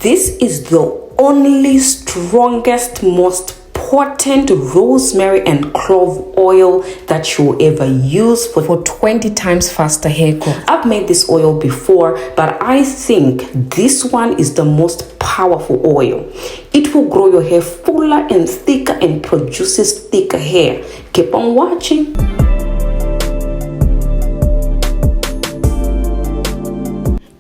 This is the only strongest, most potent rosemary and clove oil that you'll ever use for 20 times faster hair growth. I've made this oil before, but I think this one is the most powerful oil. It will grow your hair fuller and thicker and produces thicker hair. Keep on watching.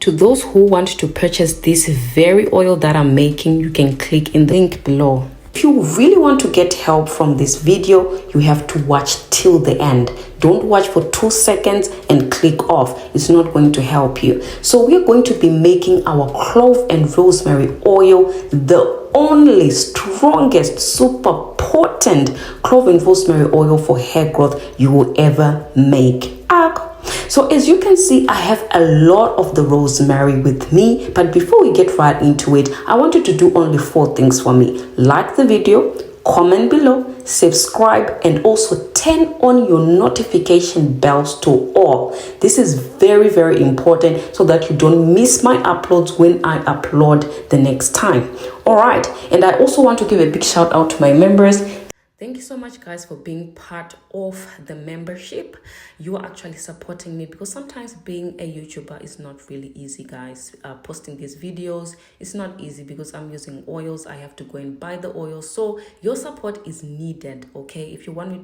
To those who want to purchase this very oil that I'm making, you can click in the link below. If you really want to get help from this video, you have to watch till the end. Don't watch for 2 seconds and click off. It's not going to help you. So we're going to be making our clove and rosemary oil, the only strongest, super potent clove and rosemary oil for hair growth you will ever make. So as you can see, I have a lot of the rosemary with me, but before we get right into it, I want you to do only 4 things for me. Like the video, comment below, subscribe, and also turn on your notification bells to all. This is very, very important so that you don't miss my uploads when I upload the next time. All right, and I also want to give a big shout out to my members. Thank you so much, guys, for being part of the membership. You are actually supporting me because sometimes being a YouTuber is not really easy, guys. Posting these videos is not easy because I'm using oils. I have to go and buy the oils. So your support is needed, okay? If you want me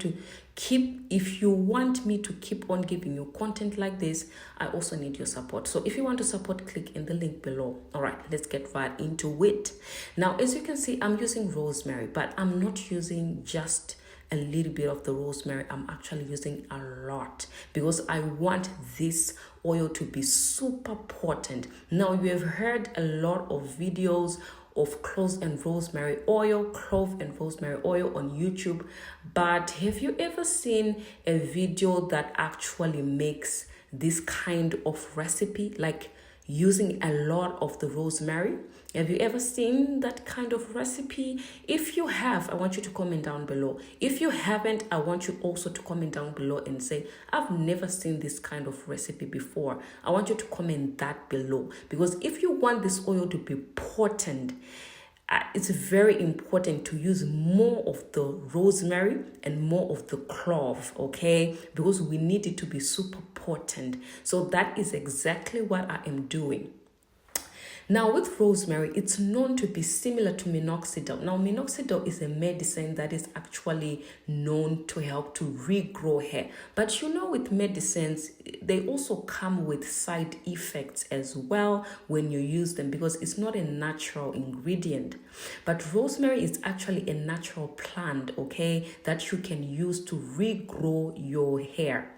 to keep on giving you content like this, I also need your support. So if you want to support, click in the link below. All right, let's get right into it. Now, as you can see, I'm using rosemary, but I'm not using just a little bit of the rosemary. I'm actually using a lot because I want this oil to be super potent. Now, you have heard a lot of videos of clove and rosemary oil on YouTube, but have you ever seen a video that actually makes this kind of recipe, like using a lot of the rosemary? Have you ever seen that kind of recipe? If you have, I want you to comment down below. If you haven't, I want you also to comment down below and say, I've never seen this kind of recipe before. I want you to comment that below, because if you want this oil to be potent, it's very important to use more of the rosemary and more of the clove, okay? Because we need it to be super potent. So that is exactly what I am doing. Now, with rosemary, it's known to be similar to minoxidil. Now, minoxidil is a medicine that is actually known to help to regrow hair. But you know, with medicines, they also come with side effects as well when you use them because it's not a natural ingredient. But rosemary is actually a natural plant, okay, that you can use to regrow your hair.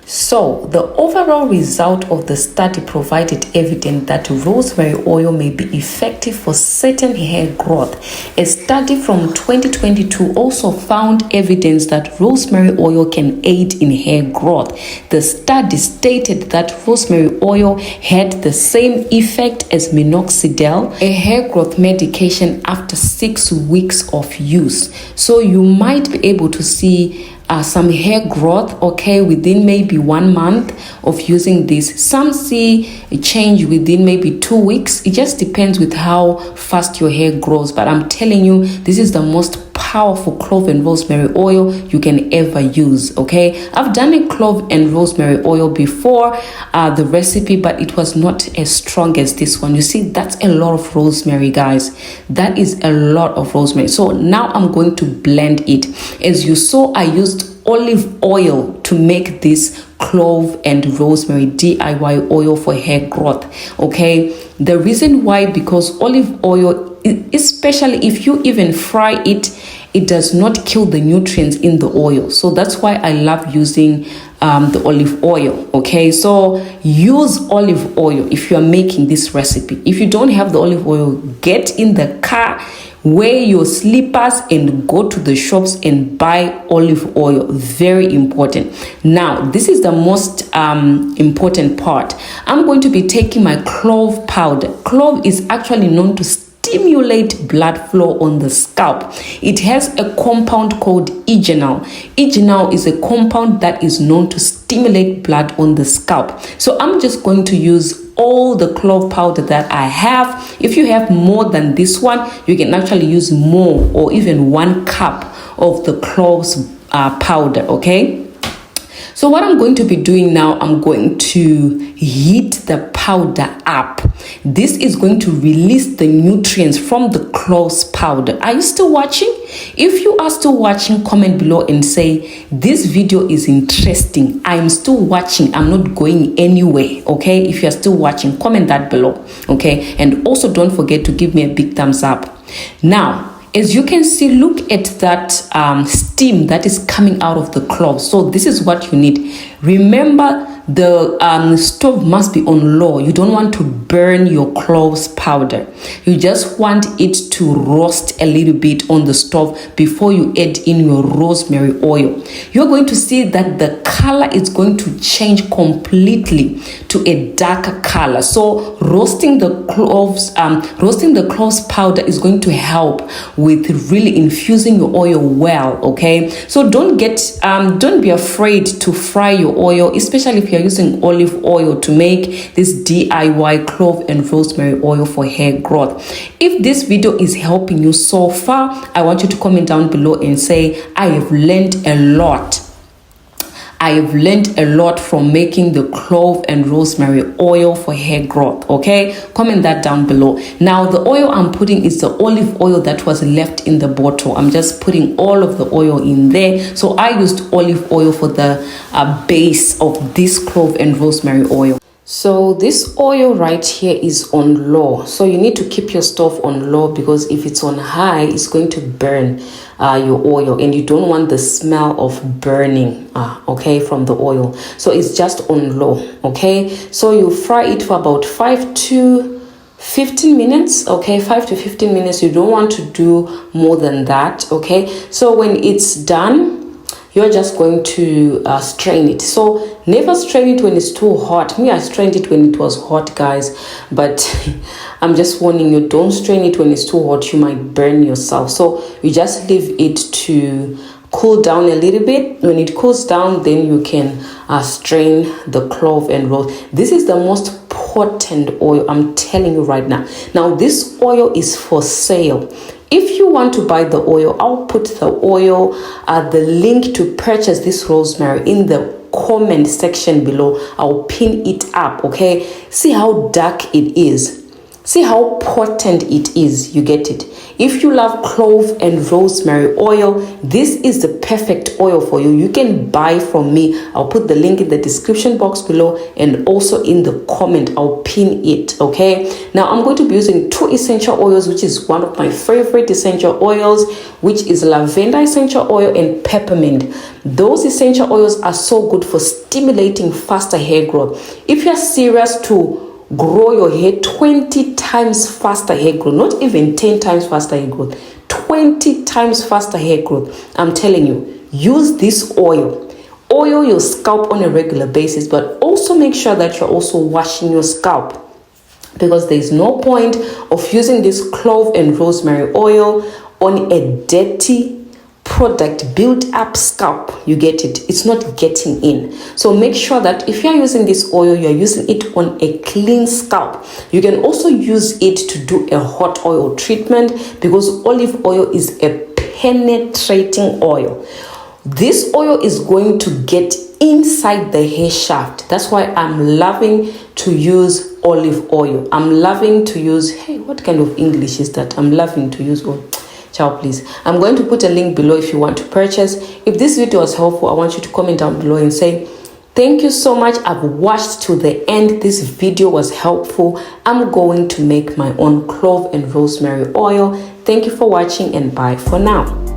So the overall result of the study provided evidence that rosemary oil may be effective for certain hair growth. A study from 2022 also found evidence that rosemary oil can aid in hair growth. The study stated that rosemary oil had the same effect as minoxidil, a hair growth medication, after 6 weeks of use. So you might be able to see some hair growth, okay, within maybe 1 month of using this. Some see a change within maybe 2 weeks. It just depends with how fast your hair grows. But I'm telling you, this is the most powerful clove and rosemary oil you can ever use, okay? I've done a clove and rosemary oil before, the recipe, but it was not as strong as this one. You see, that's a lot of rosemary, guys. That is a lot of rosemary. So now I'm going to blend it. As you saw, I used olive oil to make this clove and rosemary DIY oil for hair growth, okay? The reason why, because olive oil, especially if you even fry it, it does not kill the nutrients in the oil. So that's why I love using the olive oil, okay? So use olive oil if you are making this recipe. If you don't have the olive oil, get in the car, wear your slippers and go to the shops and buy olive oil. Very important. Now, this is the most important part. I'm going to be taking my clove powder. Clove is actually known to stimulate blood flow on the scalp. It has a compound called eugenol. Eugenol is a compound that is known to stimulate blood on the scalp. So I'm just going to use all the clove powder that I have. If you have more than this one, you can actually use more, or even 1 cup of the cloves powder. Okay, so what I'm going to be doing now, I'm going to heat the powder up. This is going to release the nutrients from the cloves powder. Are you still watching? If you are still watching, comment below and say this video is interesting. I'm still watching, I'm not going anywhere. Okay, if you're still watching, comment that below. Okay, and also don't forget to give me a big thumbs up. Now, as you can see, look at that steam that is coming out of the cloves. So this is what you need. Remember, the stove must be on low. You don't want to burn your cloves powder. You just want it to roast a little bit on the stove before you add in your rosemary oil. You're going to see that the color is going to change completely to a darker color. So roasting the cloves powder is going to help with really infusing your oil well. Okay, so don't be afraid to fry your oil, especially if you're using olive oil to make this DIY clove and rosemary oil for hair growth. If this video is helping you so far, I want you to comment down below and say, I have learned a lot. I have learned a lot from making the clove and rosemary oil for hair growth. Okay, comment that down below. Now, the oil I'm putting is the olive oil that was left in the bottle. I'm just putting all of the oil in there. So I used olive oil for the base of this clove and rosemary oil. So this oil right here is on low. So you need to keep your stove on low, because if it's on high, it's going to burn your oil, and you don't want the smell of burning okay, from the oil. So it's just on low. Okay, so you fry it for about 5 to 15 minutes. Okay, 5 to 15 minutes. You don't want to do more than that. Okay, so when it's done, you're just going to strain it. So never strain it when it's too hot. Me, I strained it when it was hot, guys, but I'm just warning you, don't strain it when it's too hot. You might burn yourself. So you just leave it to cool down a little bit. When it cools down, then you can strain the clove and rose. This is the most potent oil, I'm telling you right now. Now, this oil is for sale. If you want to buy the oil, I'll put the oil, the link to purchase this rosemary in the comment section below. I'll pin it up. Okay, see how dark it is. See how potent it is. You get it? If you love clove and rosemary oil, this is the perfect oil for you. You can buy from me. I'll put the link in the description box below, and also in the comment I'll pin it. Okay, now I'm going to be using 2 essential oils, which is one of my favorite essential oils, which is lavender essential oil and peppermint. Those essential oils are so good for stimulating faster hair growth. If you're serious to grow your hair 20 times faster hair growth, not even 10 times faster hair growth, 20 times faster hair growth, I'm telling you, use this oil. Oil your scalp on a regular basis, but also make sure that you're also washing your scalp, because there's no point of using this clove and rosemary oil on a dirty product built up scalp. You get it? It's not getting in. So make sure that if you're using this oil, you're using it on a clean scalp. You can also use it to do a hot oil treatment, because olive oil is a penetrating oil. This oil is going to get inside the hair shaft. That's why I'm loving to use olive oil. I'm loving to use, hey, what kind of English is that? I'm loving to use oil. Ciao, please. I'm going to put a link below if you want to purchase. If this video was helpful, I want you to comment down below and say, thank you so much. I've watched to the end. This video was helpful. I'm going to make my own clove and rosemary oil. Thank you for watching, and bye for now.